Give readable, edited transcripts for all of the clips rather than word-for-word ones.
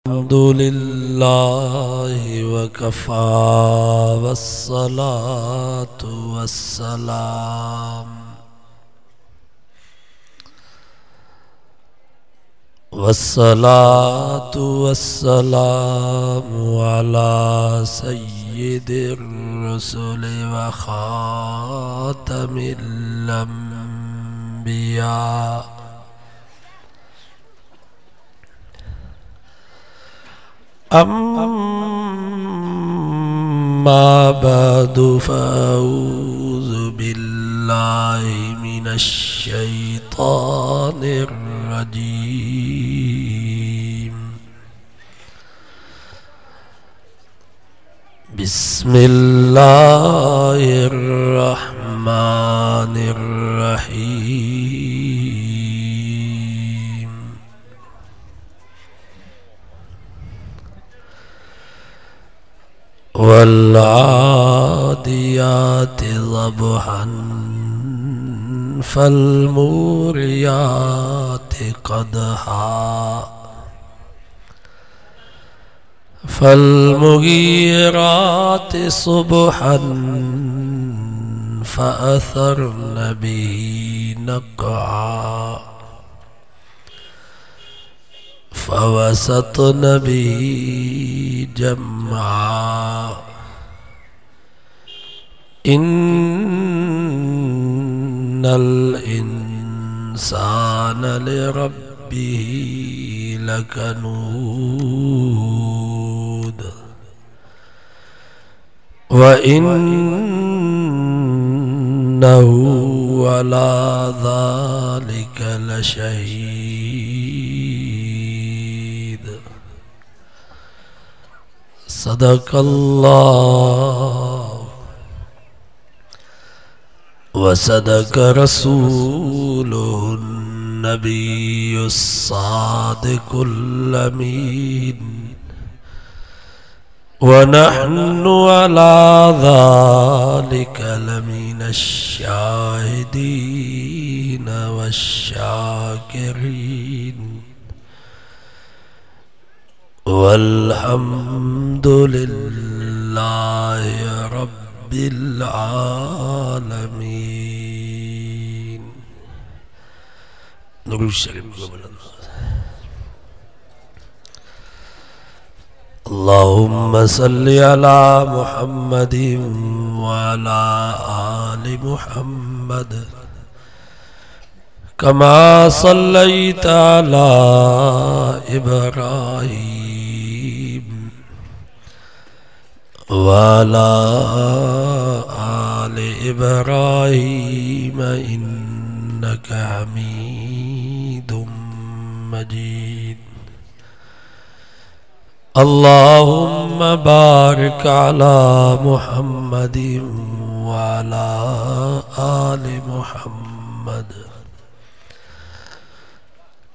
अल्हम्दुलिल्लाहि वकफ़ा वस्सलातु वस्सलाम वस्सलातु वस्सलामु अला सय्यिदिर रुसुलि व खातमिल अंबिया अम्मा बअदु फ़अऊज़ु बिल्लाहि मिनश शैतानिर रजीम। बिस्मिल्लाहिर रहमानिर रहीम। वल्आदियाति ज़बहन फल्मुरियाति क़दहा फल्मुगीराति सुबहन फ़अथरन बिही नक़आ फ़वसतन बिही जम्आ इन्नल इंसान लिरब्बिही लकनूद व इन्नहु अला ज़ालिका लशहीद। सदक़ल्लाह व सदक़ रसूलुहुन नबियुस सादिकुल अमीन व नहनु अला ज़ालिका लमिनश शाहिदीन वश्शाकिरीन वल्हम्दुलिल्लाहि रब्बिल आलमीन। दुरूद शरीफ को बुलंद। अल्लाहुम्मा सल्लि अला मुहम्मदिन व अला आलि मुहम्मद कमा सल्लैता अला इब्राहीम व अला आलि इब्राहीम इन्नका हमीदुम मजीद। अल्लाहुम्मा बारिक अला मुहम्मदिन व अला आलि मुहम्मद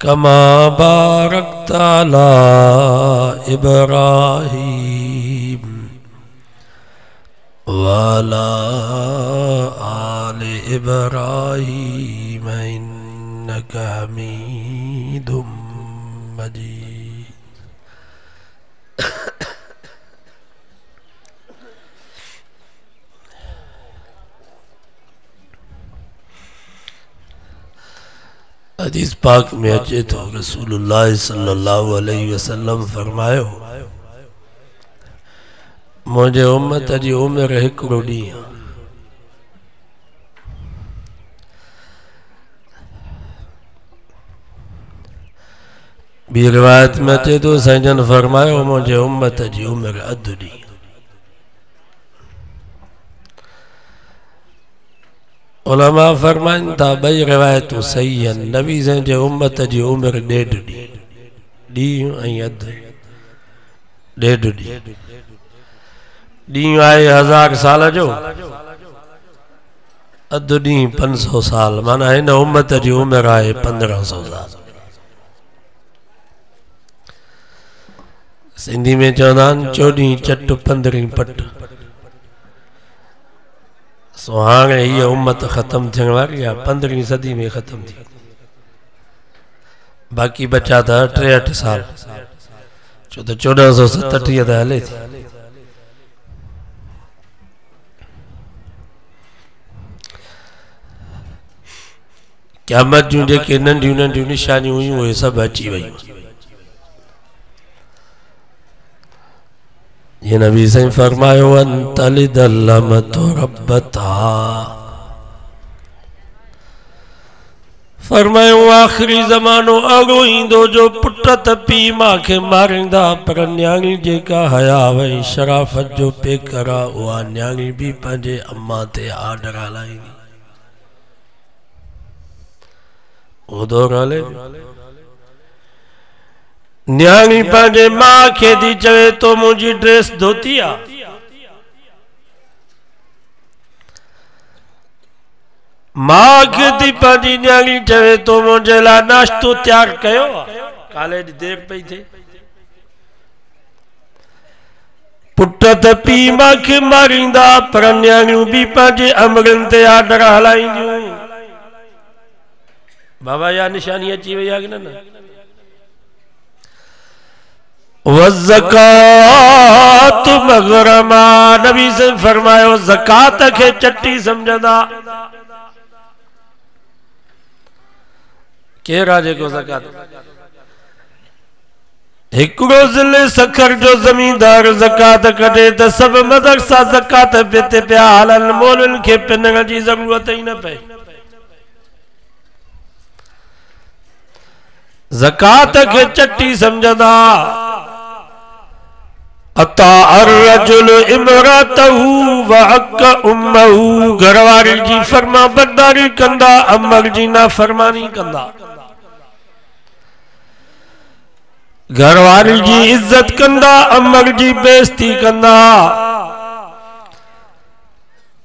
कमा बारकता अला इब्राहीम व अला आलि इब्राहीम इन्नका हमीदुम मजीद। हदीस पाक में अचे तो रसूलुल्लाह सल्लल्लाहु अलैहि वसल्लम फरमायो मुझे उम्मत जी उम्र हिकिड़ो ॾींहुं। ॿी रिवायत में अचे तो साईं फरमायो मुझे उम्मत जी उम्र अधु ॾींहुं। उलमा फरमाइनि था ॿई रिवायतूं सही आहिनि। नबी साईं जे उम्मत जी उम्र 1.5 ॾींहुं ऐं अधु 1.5 ॾींहुं। ॾींहुं आहे 1000 साल जो, अधु ॾींहुं 500 साल, माना हिन उम्मत जी उम्र आहे 1500 साल। सिंधी में चवंदा आहिनि 14 चट 15 पट। सो हाणे हीअ उम्मत ख़त्म थियण वारी आहे, 15वीं सदी में ख़त्म थी। बाक़ी बचा था 63 साल, छो तो 1437 ते हले थी। क़यामत जूं जेके नंढियूं नंढियूं निशानियूं हुयूं उहे सभु अची वयूं। ये नबी साईं फरमायो अंतलिदल्लमतु रब्बता, फरमायो आखिरी ज़मानो अगो ईंदो जो पुट त पीउ मां खे मारींदा, पर न्याणी जेका हया वई शराफ़त जो पेकर आ उहा न्याणी भी पंहिंजे अम्मा ते आर्डर हलाईंदी। वो दौर हले न्याणी पंहिंजे मां खे थी चवे तो मुंहिंजी ड्रेस धोती आ, मां खे थी पंहिंजी न्याणी चवे तो मुंहिंजे लाइ नाश्तो तैयार कयो आहे, काले ॾींहुं देर पई थिए। पुट त पीउ मां खे मारींदा, पर न्याणियूं भी पंहिंजे अमरनि ते आर्डर हलाईंदियूं। बाबा या निशानी अची वई आहे कि न? वज़कात मग़रमा, नबी से फरमायो ज़कात के चट्टी समझंदा। केरा जेको ज़कात हिकिड़ो ज़िले सखर जो ज़मींदार ज़कात कढे त सब मदरसा ज़कात पे पिया हलन, मौलविन खे पिनण जी ज़रूरत ही न पए। ज़कात के चट्टी समझंदा। अता अर्रजुल इमरातहू व हक उम्महू, घरवारी जी फरमा बरदारी कंदा, अमर जी नाफरमानी कंदा। घरवारी जी इज्जत कंदा, अमर जी बेइज्जती कंदा।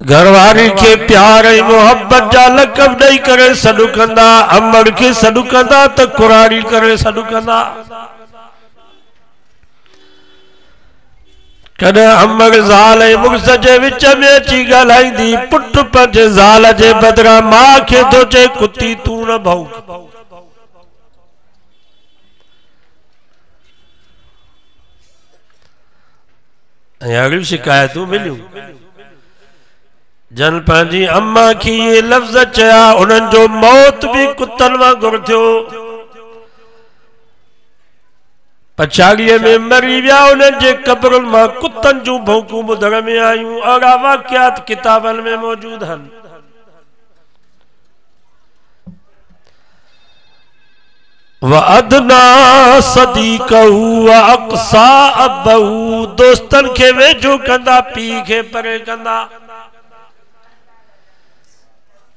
घरवारी के प्यार ऐं मोहब्बत जा लक़ब ॾेई करे सॾु कंदा, अमर खे सॾु कंदा त कुरारी करे सॾु कंदा। कॾहिं अमर ज़ाल ऐं मुड़िस जे विच में अची ॻाल्हाईंदी, पुट पंहिंजे ज़ाल जे बदिरां मां खे थो चए कुती तूं न भौंक। ऐं अहिड़ियूं शिकायतूं मिलियूं। जन पंहिंजी अम्मा की ये लफ़्ज़ चया, उन्हनि जो मौत भी कुतनि वांगुरु थियो। पछाड़ीअ में मरी विया, उन्हनि जे कब्रुनि मां कुतनि जूं भौंकूं ॿुधण में आयूं। अहिड़ा वाक़ियात किताबनि में मौजूद आहिनि। व अदना सदीकहू व अक़सा अबहू, दोस्तनि खे वेझो कंदा, पीउ खे परे कंदा।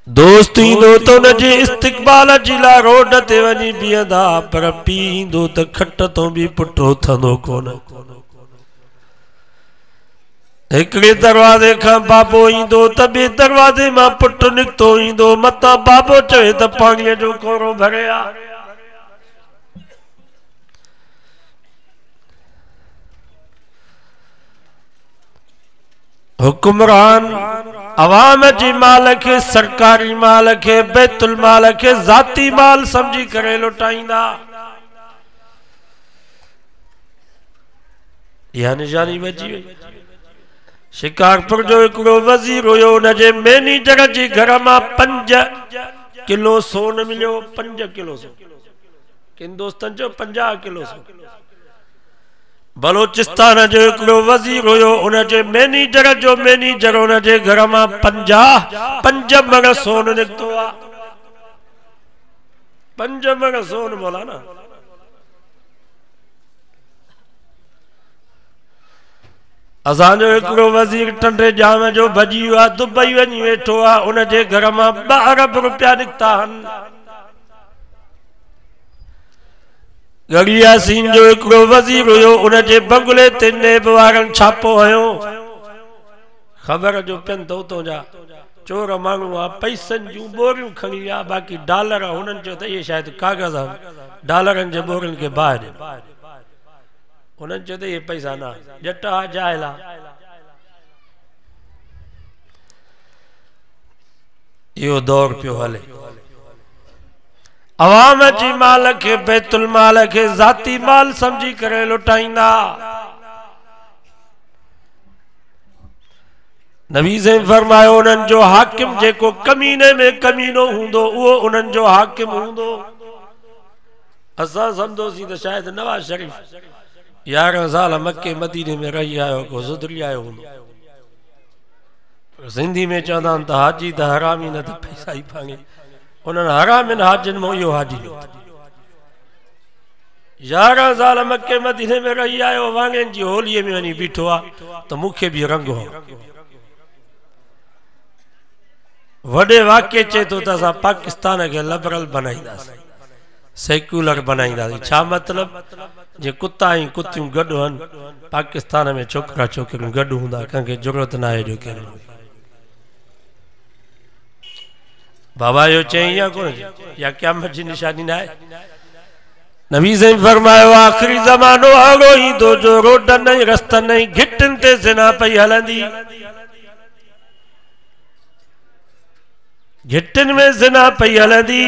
दोस्त ईंदो तो न जे इस्तक़बाल जी लाइ रोड ते वञी बीहंदा, पर पीउ ईंदो त खट तो भी पुट उथंदो कोन। हिकिड़े दरवाज़े खां बाबो ईंदो त ॿिए दरवाज़े मां पुट निकितो ईंदो, मतां बाबो चवे त पाणीअ जो कोरो भरे आ। हुक्मरान अवाम जी माल के, सरकारी माल के, बैतुल माल के ज़ाती माल समझी करे लुटाईंदा। यह निशानी बची वई। शिकारपुर जो हिकिड़ो वज़ीर हुयो, उन जे मैनेजर जे घर मां 5 किलो सोन मिलियो। 5 किलो सोन, किन दोस्तनि जो 50 किलो सोन। बलोचिस्तान जो हिकिड़ो वज़ीर हुयो, उन जे मैनेजर जो मैनेजर उन जे घर मां 5 मण सोन निकितो आ। 5 मण सोन बोला ना। असांजो हिकिड़ो वज़ीर टंडे जाम जो भॼी वियो आहे, दुबई वञी वेठो आहे, उन जे घर मां 2 अरब रुपया निकिता आहिनि। गड़िया सीन जो हिकिड़ो वज़ीर हुयो, उन जे बंगले ते नेब वारनि छापो हयो। ख़बर जो पियनि त उतां जा चोर माण्हू आहे, पैसनि जूं बोरियूं खणी विया, बाक़ी डॉलर हुननि चयो त इहे शायदि कागज़ आहिनि, डॉलरनि जे बोरियुनि खे ॿाहिरि ॾिनो। उन्हनि चयो त इहे पैसा न, ॼट आहे जाइल आहे। इहो दौर पियो हले। अवाम जी माल के बैतुल माल के ज़ाती माल समझी करे लुटाइंदा। नबी से फरमायो उन्हनि जो हाकिम जेको कमीने में कमीनो हूंदो उहो उन्हनि जो हाकिम हूंदो। असां समझोसीं त शायद नवाज शरीफ 11 साल मक्के मदीने में रही आयो को सुधरी आयो हूंदो। सिंधी में चवंदा आहिनि त हाजी त हरामी न त पैसा ई भांगे। उन्हनि हरामिन हाजिन में इहो हाजी निकितो। 11 साल मक्के मदीने में रही आयो, वांगनि जी होलीअ में वञी बीठो आहे त मूंखे बि रंग हो। वॾे वाक्य चए थो त असां पाकिस्तान के लिबरल बनाईंदासीं, सेक्युलर बनाईंदासीं। छा मतलब? जे कुत्ता ऐं कुतियूं गॾु आहिनि, पाकिस्तान में छोकिरा छोकिरियूं गॾु हूंदा, कंहिंखे ज़रूरत न आहे जो कहिड़ो बाबा जो चई या कोन, या क़यामत जी निशानी न आहे। नबी से फरमायो आखिरी ज़मानो अहिड़ो ईंदो जो रोडनि ऐं रस्तनि ऐं घिटिन ते ज़िना पई हलंदी। घिटिन में ज़िना पई हलंदी।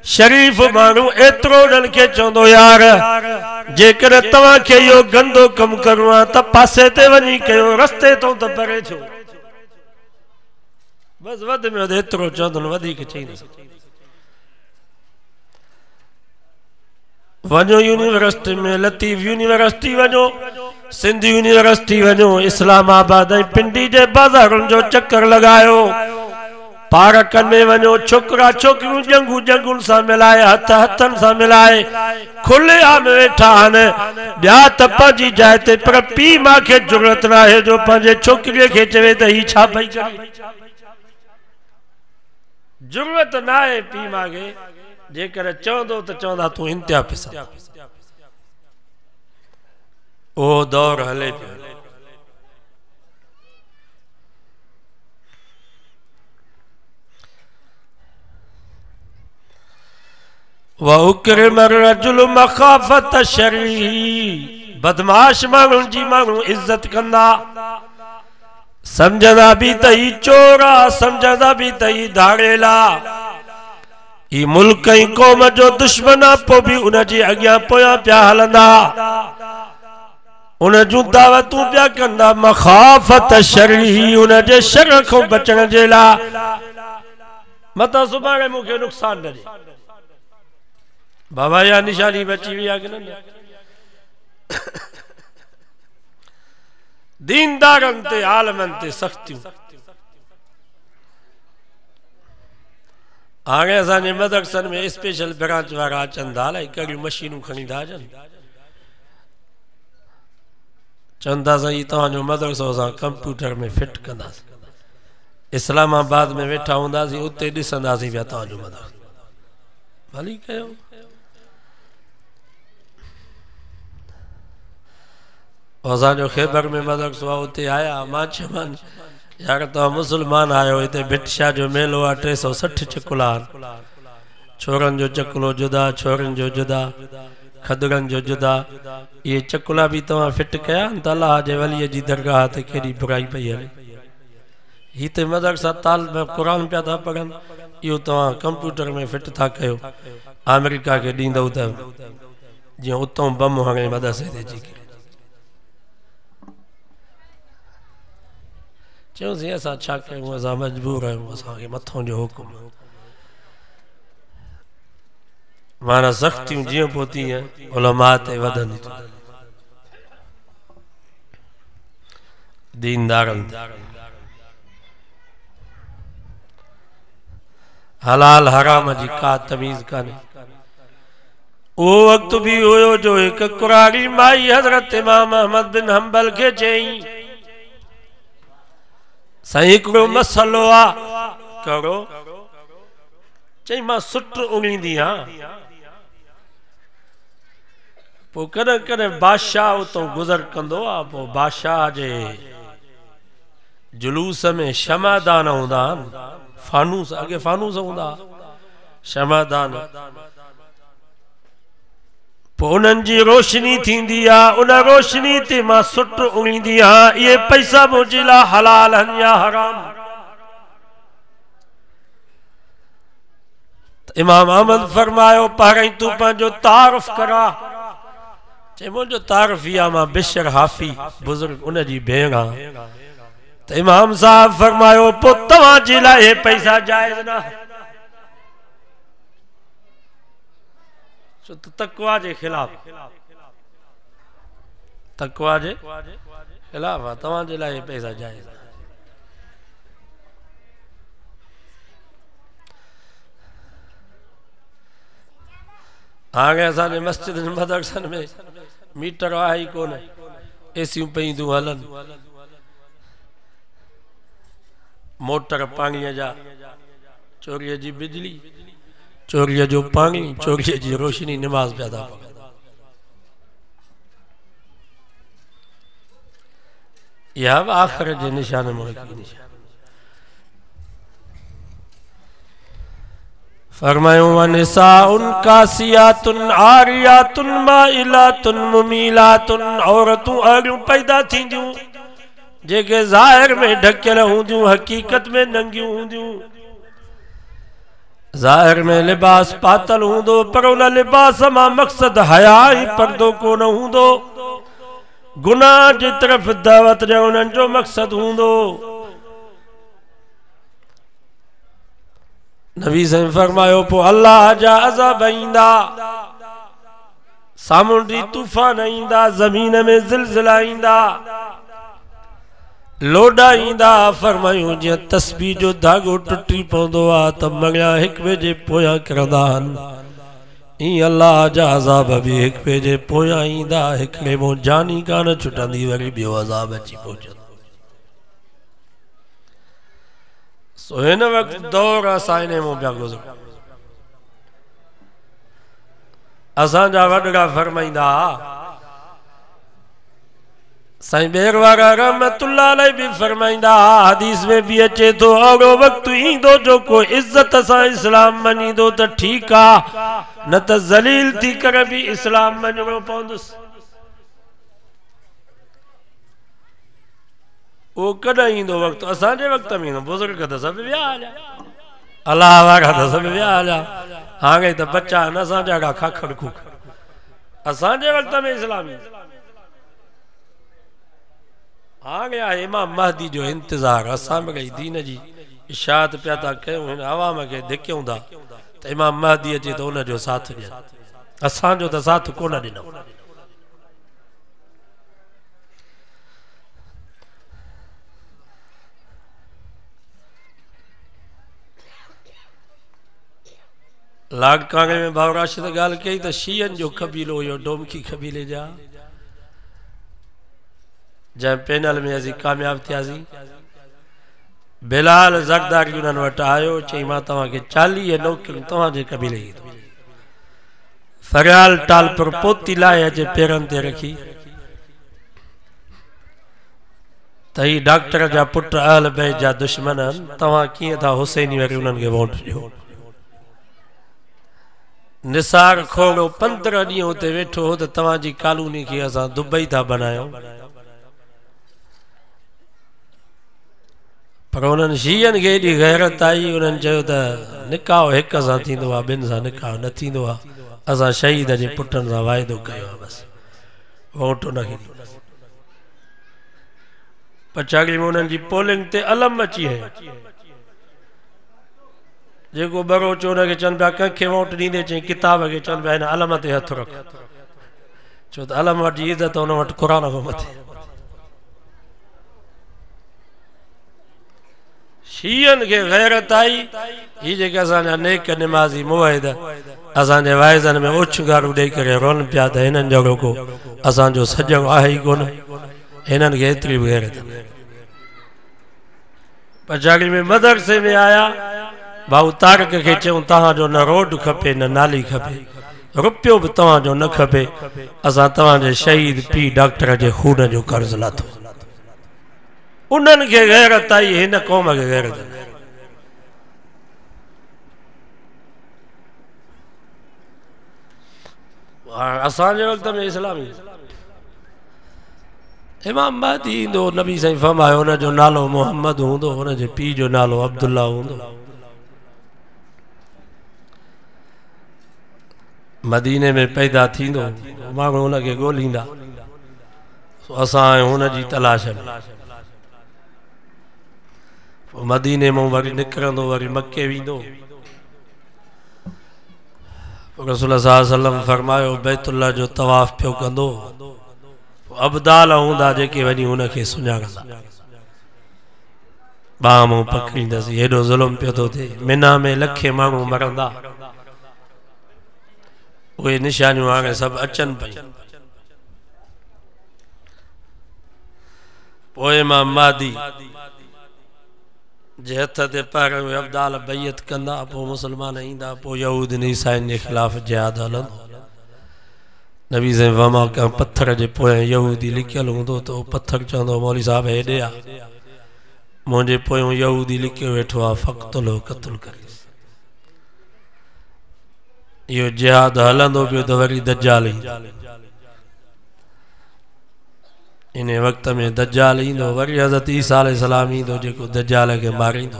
शरीफ माण्हू एतिरो उन्हनि खे चवंदो यार जेकर तव्हांखे इहो गंदो कमु करिणो आहे त पासे ते वञी कयो, रस्ते तो त परे छो। बस वध में वध एतिरो चवंदो, वधीक चई न सघे। वञो यूनिवर्सिटी में, लतीफ़ यूनिवर्सिटी वञो, सिंध यूनिवर्सिटी वञो, इस्लामाबाद ऐं पिंडी जे बाज़ारुनि जो चक्कर लगायो, पार्कनि में वञो, छोकिरा छोकिरियूं जंगू जंगुनि सां मिलाए, हथ हथनि सां मिलाए खुले आम वेठा आहिनि। ॿिया त पंहिंजी जाइ ते, पर पीउ मां खे ज़रूरत न आहे जो पंहिंजे छोकिरीअ खे चवे त ही छा पई करे। ज़रूरत न आहे पीउ मां खे, जेकर चवंदो त चवंदा तूं इंतिहा पिसा। उहो दौर हले पियो। वउकरिम रजुल मखाफत शरी, बदमाश माण्हुनि जी माण्हू इज्जत कंदा, समझंदा भी त ही चोर आ, समझंदा भी त ही धाड़ेला, ही मुल्क ऐं क़ौम जो दुश्मन आ, पोइ भी उन जे अॻियां पोयां पिया हलंदा, उन जूं दावतूं पिया कंदा, मखाफत शरी, उन जे शर खां बचण जे लाइ। मता सुभाणे मूंखे नुक़सान न ॾे। बाबा या निशानी बची हुई है कि न? दीनदारन ते आलमन ते सख्तियों। हाणे असांजे मदरसन में स्पेशल ब्रांच वारा अचनि था, अलाए कहिड़ियूं मशीनूं खणी था अचनि। चवनि था साईं तव्हांजो मदरसो असां कंप्यूटर में फिट कंदासीं। इस्लामाबाद में वेठा हूंदासीं, उते ॾिसंदासीं पिया तव्हांजो मदरसो। भली कयो। असांजो ख़ैबर में मदरसो आहे, उते आया, मां चयोमांनि यार तव्हां मुस्लमान आहियो, हिते भिटशा जो मेलो आहे, 360 चकुला आहिनि, छोरनि जो चकुलो जुदा, छोरनि जो जुदा, खदड़नि जो जुदा। इहे चकुला भी तव्हां फिट कया त अलाह जे वलीअ जी दरगाह ते केॾी बुराई पई हले। हिते मदरसा तालिब क़ुरान पिया था पढ़नि, इहो तव्हां कंप्यूटर में फिट था कयो, अमेरिका खे ॾींदव त जीअं उतां बम हणे मदरसे ते अची करे। चयोसीं असां छा कयूं, असां मजबूर आहियूं, असांखे मथों जो हुकुम। माना सख़्तियूं जीअं पोइ तीअं उलमा ते वधंदी दीनदारनि ते। हलाल हराम जी का तमीज़ कान्हे। उहो वक़्त भी हुयो जो हिक कुरारी माई हज़रत इमाम अहमद बिन हंबल खे चयईं साईं हिकिड़ो मसलो आ करो। चई मां सुट उणींदी आहियां, पोइ कॾहिं कॾहिं बादशाह उतो गुज़र कंदो आहे, पोइ बादशाह जे जुलूस में शमादान हूंदा आहिनि, फानूस, अॻे फानूस हूंदा, शमादान, पोइ उन्हनि जी रोशनी थींदी आहे, उन रोशनी ते मां सुट उणींदी आहियां। इहे पैसा मुंहिंजे लाइ हलाल आहिनि या हराम? इमाम अहमद फरमायो पहिरीं तू पंहिंजो तारुफ़ करा। चए मुंहिंजो तारुफ़ इहा मां बिशर हाफ़ी बुज़ुर्ग उन जी भेण आहियां। त इमाम साहब फरमायो पोइ तव्हांजे लाइ हे पैसा जाइज़ न, छो त तक़वा जे ख़िलाफ़, तक़वा जे ख़िलाफ़ आहे, तव्हांजे लाइ हे पैसा जाइज़। हाणे असांजे मस्जिद मदरसनि में मीटर आहे ई कोन, एसियूं पईंदियूं हलनि, मोटर पाणीअ जा, चोरीअ जी बिजली, चोरीअ जो पाणी, चोरीअ जी रोशनी, निमाज़ पिया था पढ़नि। इहा बि आख़िरत जे निशान में हिकिड़ी निशान। फरमायो वनिसाउन कासियातुन आरियातुन माइलातुन मुमीलातुन, औरतूं अहिड़ियूं पैदा थींदियूं जेके ज़ाहिर में ढकियल हूंदियूं, हकीकत में नंगियूं हूंदियूं। ज़ाहिर में लिबास पातल हूंदो पर उन लिबास मां मक़सद हया ऐं पर्दो कोन हूंदो, गुनाह जी तरफ़ दावत ॾियण उन्हनि जो मक़सद हूंदो। नबी साईं फरमायो पोइ अल्लाह जा अज़ाब ईंदा, सामुंडी तूफ़ान ईंदा, ज़मीन में ज़िलज़िला ईंदा, लोडा ईंदा। फरमायूं जीअं तस्बीह जो धागो टुटी पवंदो आहे त मॻियां हिक ॿिए जे पोयां किरंदा आहिनि, ईअं अल्लाह जा अज़ाब बि हिक ॿिए जे पोयां ईंदा। हिकिड़े मां जान ई कान छुटंदी, वरी ॿियो अज़ाब अची पहुचंदो। सो हिन वक़्तु दौर असां इन मां पिया गुज़रूं। असांजा वॾड़ा फरमाईंदा, साईं ॿेर वारा रहमतुल्लाह अलैह भी फरमाईंदा, हदीस में भी अचे तो अहिड़ो वक़्तु ईंदो जो को इज्जत सां इस्लाम मञींदो त ठीकु आहे, न त ज़लील थी करे भी इस्लाम मञणो पवंदुसि। उहो कॾहिं ईंदो वक़्तु? असांजे वक़्त में ईंदो। बुज़ुर्ग त सभु विया हलिया, अलाह वारा त सभु विया हलिया, हाणे त बच्चा आहिनि असांजा का खाखड़ खूखड़। असांजे वक़्त में इस्लाम ईंदो। हाणे आहे इमाम महदी जो इंतज़ार। असां बि दीन जी इशाअत पिया था कयूं, हिन अवाम खे धिक्यूं था त इमाम महदी अचे त उन जो साथ ॾियनि। असांजो त साथ कोन ॾिनो। लाड़काने में भाउ राशिद ॻाल्हि कई त शीयन जो क़बीलो हुयो, डोमकी क़बीले जा, जंहिं पैनल में असीं कामयाब थियासीं। बिलाल ज़रदारी उन्हनि वटि आयो, चई मां तव्हांखे 40 नौकरियूं तव्हांजे क़बीले जी थो। फरियाल टाल पर पोती लाए अचे पेरनि ते रखी त ही डॉक्टर जा पुट अहल बैत जा दुश्मन आहिनि, तव्हां कीअं था हुसैनी वरी उन्हनि खे वोट ॾियो। निसार खोड़ो 15 ॾींहं हुते वेठो हो त तव्हांजी कॉलोनी खे असां दुबई था बनायूं। पर उन्हनि शीयनि खे एॾी गैरत आई, उन्हनि चयो त निकाह हिक सां थींदो आहे, ॿिनि सां निकाह न थींदो आहे। असां शहीद जे पुटनि सां वाइदो कयो आहे, बसि वोट उनखे ॾियो। पछाड़ी में उन्हनि जी पोलिंग ते अलम अची वियो, जेको बरोचो उनखे चवनि पिया कंहिंखे वोट ॾींदे, चई किताब खे चवनि पिया हिन अलम ते हथु रख, छो त अलम वटि जी इज़त हुन वटि क़ुरान खां मथे। शीयन खे गैरत आई, ही जेके असांजा नेक निमाज़ी मुवाहिद असांजे वाइज़नि में उछगारू ॾेई करे रोन पिया त हिननि जहिड़ो को असांजो सॼो आहे ई कोन, हिननि खे एतिरी बि गैरत। पछाड़ी में मदरसे में आया, भाऊ तारक खे चयूं तव्हांजो न रोड खपे न नाली खपे, रुपयो बि तव्हांजो न खपे, असां तव्हांजे शहीद पीउ डॉक्टर जे खून जो कर्ज़ लाथो। उन्हनि खे गैरत आई, हिन क़ौम खे गैरत न। असांजे वक़्त में इस्लामी इमाम महदी ईंदो, नबी साईं फरमायो हुनजो नालो मोहम्मद हूंदो, हुनजे पीउ जो नालो अब्दुल्ला हूंदो। मदीने में पैदा थींदो माण्हू हुनखे ॻोल्हींदा असां हुन जी तलाश में मदीने मां वरी निकिरंदो वरी मके वेंदो रसूल सल्लल्लाहु अलैहि वसल्लम फरमायो बैतुल्लाह जो तवाफ़ पियो कंदो अबदाल हूंदा जेके वञी हुनखे सुञाणंदा बाह मां पकड़ींदसि हेॾो ज़ुल्म पियो थो थिए मिना में लखे माण्हू मरंदा उहे निशानियूं हाणे सभु अचनि पयूं पोइ मां मादी जे हथ ते पैर अब्दाल बैयत कंदा पोइ मुसलमान ईंदा पोइ यहूद ईसाइनि जे ख़िलाफ़ जिहाद हलंदो नबी साईं वमा का पत्थर जे पोयां यहूदी लिखियल हूंदो त उहो पत्थर चवंदो मौली साहब हेॾे आहे मुंहिंजे पोयां यहूदी लिखियो वेठो आहे फ़क़्तुल क़त्ल करे इहो जिहाद हलंदो पियो त वरी दज्जाल ईंदो इन वक़्त में दज्जाल ईंदो वरी हज़रत ईसा अलैहिस्सलाम ईंदो जेको दज्जाल खे मारींदो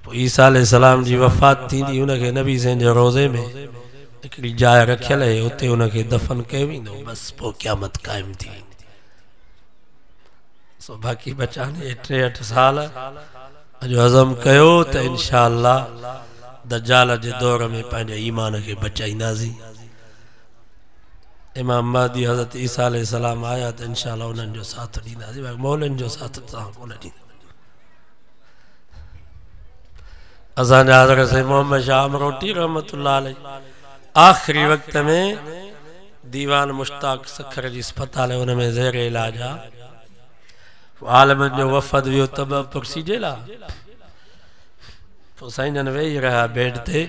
पोइ ईसा अलैहिस्सलाम जी वफ़ात थींदी हुनखे नबी साईं जे रोज़े में हिकिड़ी जाइ रखियल आहे उते हुनखे दफ़न कयो वेंदो बसि पोइ क़यामत क़ाइमु थी वेंदी सो बाक़ी बचा ने 63 साल अॼु हज़म कयो त इंशा अल्लाह दज्जाल जे दौर में पंहिंजे ईमान खे बचाईंदासीं इमाम महदी हज़रत ईसा अलैहिस्सलाम आया त इंशा अल्लाह उन्हनि जो साथ ॾींदासीं मौलनि जो साथ तव्हां कोन ॾींदा असांजा हज़रत साईं मोहम्मद शाह अमरोटी रहमतुल्लाह अलैह आख़िरी वक़्त में दीवान मुश्ताक सखर जी अस्पताल हुन में ज़ेर इलाज आहे आलमनि जो वफ़द वियो तब पुरसी जे लाइ पोइ साईं जन वेही रहिया बेड ते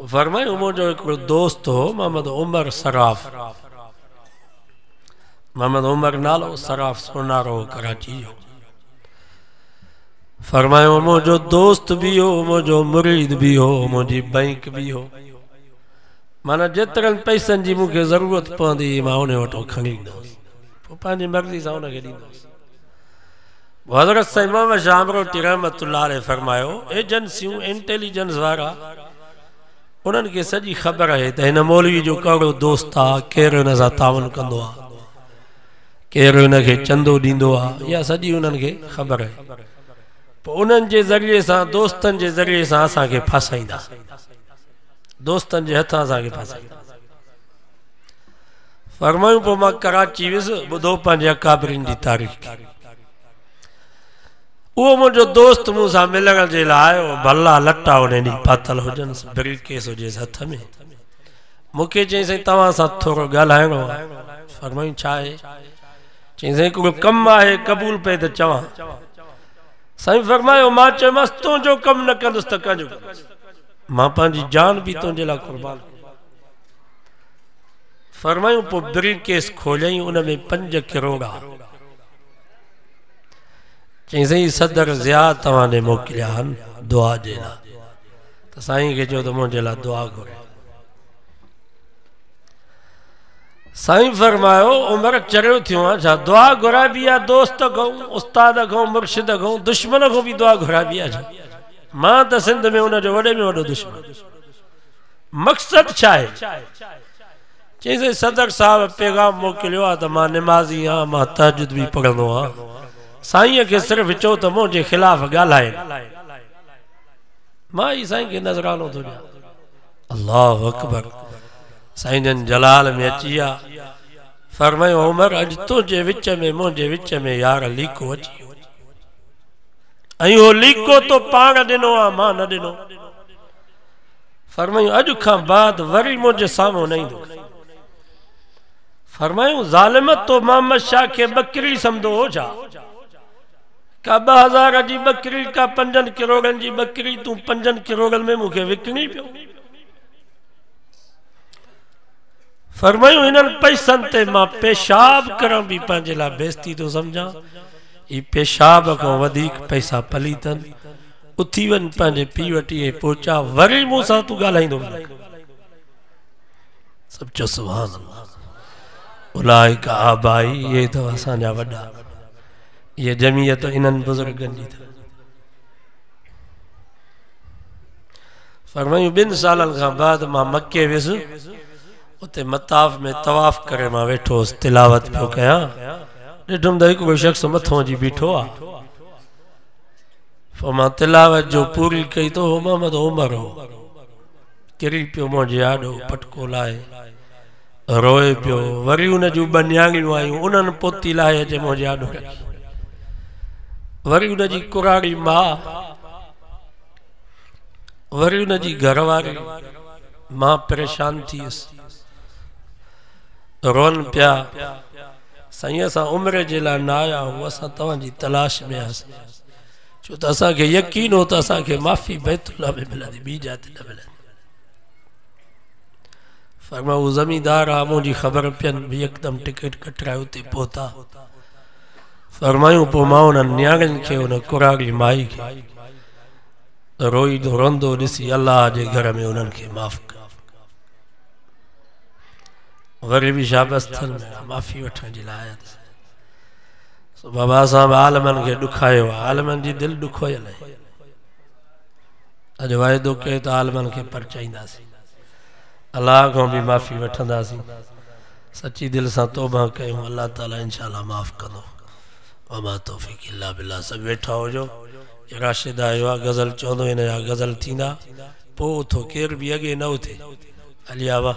फरमायो मुंहिंजो हिकिड़ो दोस्त हो मोहम्मद उमर सराफ मोहम्मद उमर नालो सराफ सोनारो कराची जो फरमायो मुंहिंजो दोस्त भी हो मुंहिंजो मुरीद भी हो मुंहिंजी बैंक भी हो माना जेतिरनि पैसनि जी मूंखे ज़रूरत पवंदी मां उन वटो खणी ईंदुसि पोइ पंहिंजी मर्ज़ी सां उनखे ॾींदुसि हज़रत साईं मोहम्मद शाह अमरोटी रहमतुल्लाह अलैह फरमायो एजेंसियूं इंटेलिजेंस वारा उन्हनि खे सॼी ख़बर आहे त हिन मौलवी जो कहिड़ो दोस्त आहे केरु हिन सां तावन कंदो आहे केरु हिनखे चंदो ॾींदो आहे इहा सॼी उन्हनि खे ख़बर आहे पोइ उन्हनि जे ज़रिए सां दोस्तनि जे ज़रिए सां असांखे फासाईंदा दोस्तनि जे हथां असांखे फासाईंदा फरमायूं पोइ मां कराची वियुसि ॿुधो पंहिंजे अकाबरिन जी तारीख़ उहो मुंहिंजो दोस्त मूंसां मिलण जे लाइ आयो भला लटा उन ॾींहुं पातल हुजनिसि ब्रीफकेस हुजेसि हथ में मूंखे चई साईं तव्हां सां थोरो ॻाल्हाइणो आहे फरमायूं छा आहे चई साईं हिकिड़ो कमु आहे क़बूल पए त चवां साईं फरमायो मां चयोमांसि तुंहिंजो कमु न कंदुसि त कंहिंजो मां पंहिंजी जान बि तुंहिंजे लाइ क़ुर्बान फरमायूं पोइ ब्रीफकेस खोलियईं उन में 5 करोड़ आहे चई साईं सदर ज़िया तव्हां ॾे मोकिलिया आहिनि दुआ जे लाइ त साईं खे चयो त मुंहिंजे लाइ दुआ घुरे साईं फरमायो उमिरि चरियो थियो आहे छा दुआ घुराइबी आहे दोस्त खां उस्ताद खां मुर्शिद खां दुश्मन खां बि दुआ घुराइबी आहे छा मां त सिंध में हुनजो वॾे में वॾो दुश्मन मक़सदु छा आहे चई साईं सदर साहिब पैगाम मोकिलियो आहे त मां निमाज़ी आहियां मां तहजुद बि पढ़ंदो आहियां साईं खे सिर्फ़ चओ त मुंहिंजे ख़िलाफ़ ॻाल्हाए मां ई साईं खे नज़रानो थो ॾियां अल्लाहु अकबर साईं जन जलाल में अची विया फरमायो उमर अॼु तुंहिंजे विच में मुंहिंजे विच में यार लीको अची वियो ऐं उहो लीको तो पाण ॾिनो आहे मां न ॾिनो फरमायूं अॼु खां बाद वरी मुंहिंजे साम्हूं न ईंदो फरमायूं ज़ालिम तो मोहम्मद शाह के बकरी समझो हो जा का 2000 जी बकरी का 5 करोड़नि जी बकरी तू 5 करोड़नि में मूंखे विकणी पियो फरमायूं इन्हनि पैसनि ते मां पेशाब करण बि पंहिंजे लाइ बेइज़ती थो सम्झां ई पेशाब खां वधीक पैसा पलीतनि उथी वञ पंहिंजे पीउ वटि पहुचा वरी मूंसां तूं ॻाल्हाईंदो सभु चओ सुभान अल्लाह उलाइका आबाई ये तो असांजा वॾा ये जमीयत इन्हनि बुज़ुर्गनि जी फरमायूं 2 सालन खां बाद मां मक्के वियुसि, उते मताफ में तवाफ करे मां वेठो हुउसि, तिलावत पियो कयां, ॾिठुमि त हिकिड़ो शख़्स मथों अची बीठो आहे। पोइ मां तिलावत जो पूरी कई तो मोहम्मद उमर हो, किरी पियो मुंहिंजे आॾो, पटको लाहे रोए पियो। वरी उन जूं 2 न्याणियूं आयूं, उन्हनि पोती लाहे अचे मुंहिंजे आॾो रखी। वरी उन जी कुराड़ी मां, वरी उन जी घरवारी, मां परेशान थी वियुसि, रोन पिया, साईं असां उम्र जे लाइ न आया आहियूं, असां तव्हांजी तलाश में आसीं, छो त असांखे यकीन हो त असांखे माफ़ी बैतुल्लाह में मिलंदी, ॿी जात न मिलंदी। फरमाऊं हू ज़मींदार आहे, मुंहिंजी ख़बर पियनि, यकदमि टिकट कटराए उते पहुता। फरमायूं पोइ मां उन्हनि न्याणियुनि खे, उन कुराड़ी माई खे रोईंदो रोंदो ॾिसी अल्लाह जे घर में उन्हनि खे माफ़ कर। वरी बि शाबस्तनि में माफ़ी वठण जे लाइ आया। बाबा साहब आलमनि खे ॾुखायो आहे, आलमनि जी दिलि ॾुखोयल आहे। अॼु वाइदो कयो त आलमनि खे परचाईंदासीं, अलाह खां बि माफ़ी वठंदासीं, सची दिलि सां तौबा कयूं, अल्लाह ताला इंशाअल्लाह माफ़ कंदो। वमा तौफ़ीक़ इल्ला बिल्लाह। सब वेठा हुजो, राशिद आयो आहे, गज़ल चवंदो, हिन जा गज़ल थींदा, पोइ उथो, केर बि अॻे न उथे। हलिया वाह।